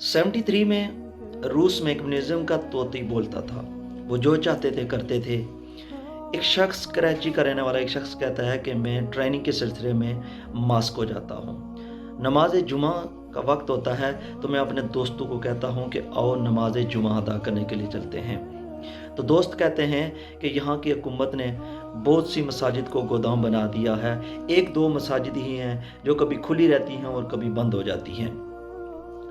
73 में रूस में कम्युनिज्म का तोती बोलता था। वो जो चाहते थे करते थे। एक शख्स कराची का रहने वाला एक शख्स कहता है कि मैं ट्रेनिंग के सिलसिले में मास्को जाता हूँ। नमाज जुमा का वक्त होता है तो मैं अपने दोस्तों को कहता हूँ कि आओ नमाज जुमा अदा करने के लिए चलते हैं। तो दोस्त कहते हैं कि यहाँ की हुकूमत ने बहुत सी मसाजिद को गोदाम बना दिया है। एक दो मसाजिद ही हैं जो कभी खुली रहती हैं और कभी बंद हो जाती हैं।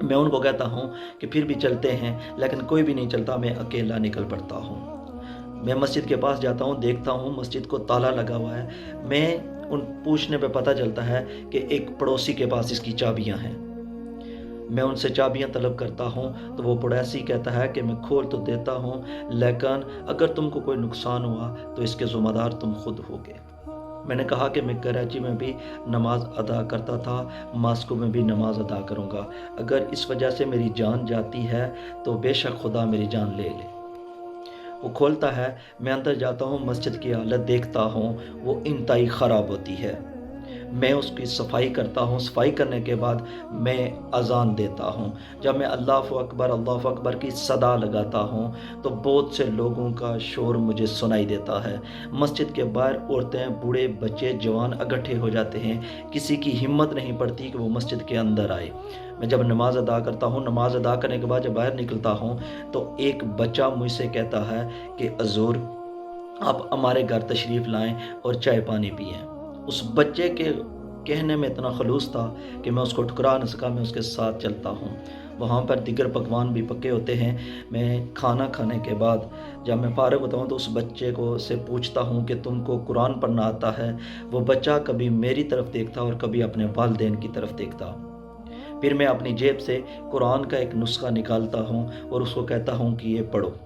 मैं उनको कहता हूँ कि फिर भी चलते हैं, लेकिन कोई भी नहीं चलता, मैं अकेला निकल पड़ता हूँ। मैं मस्जिद के पास जाता हूँ, देखता हूँ मस्जिद को ताला लगा हुआ है। मैं उन पूछने पे पता चलता है कि एक पड़ोसी के पास इसकी चाबियाँ हैं। मैं उनसे चाबियाँ तलब करता हूँ तो वो पड़ोसी कहता है कि मैं खोल तो देता हूँ, लेकिन अगर तुमको कोई नुकसान हुआ तो इसके ज़िम्मेदार तुम खुद होगे। मैंने कहा कि मैं कराची में भी नमाज अदा करता था, मास्को में भी नमाज अदा करूँगा। अगर इस वजह से मेरी जान जाती है तो बेशक खुदा मेरी जान ले ले। वो खोलता है, मैं अंदर जाता हूँ, मस्जिद की हालत देखता हूँ, वो इंतहाई ख़राब होती है। मैं उसकी सफाई करता हूँ। सफाई करने के बाद मैं अज़ान देता हूँ। जब मैं अल्लाहु अकबर की सदा लगाता हूँ तो बहुत से लोगों का शोर मुझे सुनाई देता है। मस्जिद के बाहर औरतें, बूढ़े, बच्चे, जवान इकट्ठे हो जाते हैं। किसी की हिम्मत नहीं पड़ती कि वो मस्जिद के अंदर आए। मैं जब नमाज अदा करता हूँ, नमाज अदा करने के बाद जब बाहर निकलता हूँ तो एक बच्चा मुझसे कहता है कि हज़ूर आप हमारे घर तशरीफ़ लाएं और चाय पानी पिएं। उस बच्चे के कहने में इतना खलूस था कि मैं उसको ठुकरा न सका। मैं उसके साथ चलता हूँ। वहाँ पर दिगर पकवान भी पके होते हैं। मैं खाना खाने के बाद जब मैं फारिग होता हूँ तो उस बच्चे को से पूछता हूँ कि तुमको कुरान पढ़ना आता है? वो बच्चा कभी मेरी तरफ देखता और कभी अपने वालिदैन की तरफ देखता। फिर मैं अपनी जेब से कुरान का एक नुस्खा निकालता हूँ और उसको कहता हूँ कि ये पढ़ो।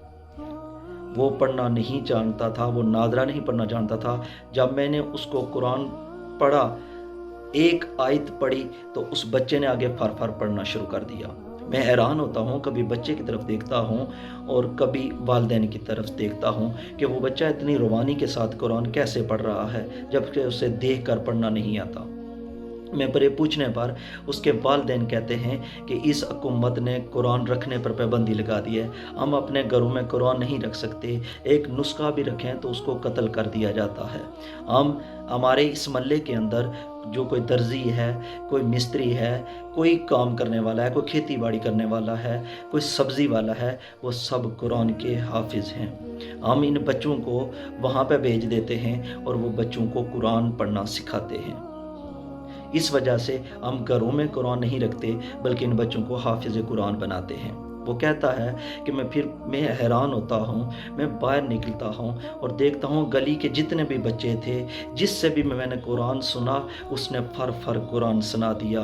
वो पढ़ना नहीं जानता था, वो नादरा नहीं पढ़ना जानता था। जब मैंने उसको कुरान पढ़ा, एक आयत पढ़ी, तो उस बच्चे ने आगे फर फर पढ़ना शुरू कर दिया। मैं हैरान होता हूँ, कभी बच्चे की तरफ देखता हूँ और कभी वालिदैन की तरफ देखता हूँ कि वो बच्चा इतनी रवानी के साथ कुरान कैसे पढ़ रहा है जबकि उसे देख कर पढ़ना नहीं आता। मैं पर पूछने पर उसके वालिदैन कहते हैं कि इस हुकूमत ने कुरान रखने पर पाबंदी लगा दी है। हम अपने घरों में कुरान नहीं रख सकते। एक नुस्खा भी रखें तो उसको कत्ल कर दिया जाता है। हमारे इस महल्ले के अंदर जो कोई दर्जी है, कोई मिस्त्री है, कोई काम करने वाला है, कोई खेती बाड़ी करने वाला है, कोई सब्ज़ी वाला है, वो सब कुरान के हाफिज़ हैं। हम इन बच्चों को वहाँ पे भेज देते हैं और वो बच्चों को कुरान पढ़ना सिखाते हैं। इस वजह से हम घरों में कुरान नहीं रखते बल्कि इन बच्चों को हाफिज़ कुरान बनाते हैं। वो कहता है कि मैं हैरान होता हूँ। मैं बाहर निकलता हूँ और देखता हूँ गली के जितने भी बच्चे थे, जिससे भी मैंने कुरान सुना उसने फर फर कुरान सुना दिया।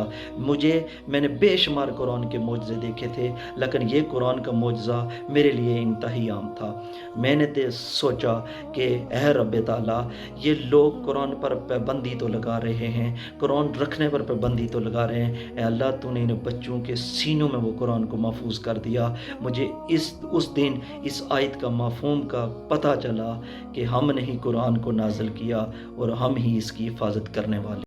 मैंने बेशुमार कुरान के मौजज़े देखे थे, लेकिन ये कुरान का मौजज़ा मेरे लिए इंतहाई आम था। मैंने सोचा कि ऐ रब ताला, ये लोग कुरान पर पाबंदी तो लगा रहे हैं, कुरान रखने पर पाबंदी तो लगा रहे हैं। ऐ अल्लाह, तूने इन बच्चों के सीनों में वो कुरान को महफूज कर दिया। मुझे उस दिन इस आयत का मफ़हूम का पता चला कि हमने ही कुरान को नाज़िल किया और हम ही इसकी हिफाजत करने वाले।